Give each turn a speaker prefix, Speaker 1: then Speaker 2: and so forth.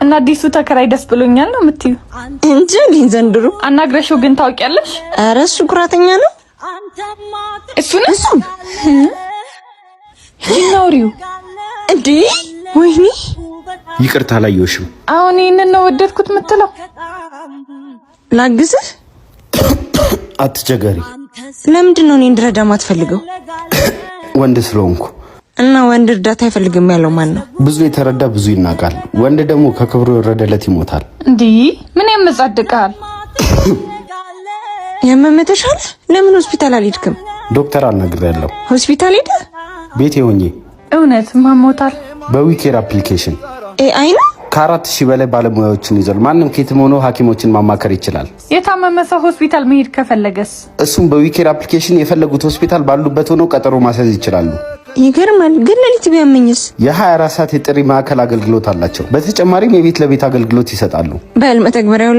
Speaker 1: እና አዲሱ ተከራይ ደስ ብሎኛል ነው የምትዩ?
Speaker 2: እንጂ ዘንድሮ
Speaker 1: አናግረሽው ግን ታውቂያለሽ?
Speaker 2: ኧረ እሱ ኩራተኛ ነው።
Speaker 1: እሱ ይናውሪው
Speaker 2: እንዴ? ወይኔ
Speaker 3: ይቅርታ አላየሁሽም።
Speaker 1: አሁን ይሄንን ነው ወደድኩት የምትለው?
Speaker 2: ላግዝህ?
Speaker 3: አትቸገሪ።
Speaker 2: ለምንድን ነው እኔ እንድረዳ ማትፈልገው?
Speaker 3: ወንድ ስለሆንኩ።
Speaker 2: እና ወንድ እርዳታ አይፈልግም ያለው ማን ነው?
Speaker 3: ብዙ የተረዳ ብዙ ይናቃል። ወንድ ደግሞ ከክብሩ የወረደለት ይሞታል።
Speaker 1: እንዴ ምን ያመጻድቃል?
Speaker 2: ያመመተሻል? ለምን ሆስፒታል አልሄድክም?
Speaker 3: ዶክተር አናግሬያለሁ።
Speaker 2: ሆስፒታል ሄደ?
Speaker 3: ቤቴ ሆኜ።
Speaker 1: እውነት ማሞታል?
Speaker 3: በዊኬር አፕሊኬሽን
Speaker 2: ኤአይ ነው።
Speaker 3: ከ4000 በላይ ባለሙያዎችን ይዟል። ማንም ከየትም ሆኖ ሐኪሞችን ማማከር ይችላል።
Speaker 1: የታመመ ሰው ሆስፒታል መሄድ ከፈለገስ?
Speaker 3: እሱም በዊኬር አፕሊኬሽን የፈለጉት ሆስፒታል ባሉበት ሆኖ ቀጠሮ ማስያዝ ይችላሉ።
Speaker 2: ይገርማል። ግን ለሊት ቢያመኝስ?
Speaker 3: የ24 ሰዓት የጥሪ ማዕከል አገልግሎት አላቸው። በተጨማሪም የቤት ለቤት አገልግሎት ይሰጣሉ።
Speaker 2: በህልም ተግባራው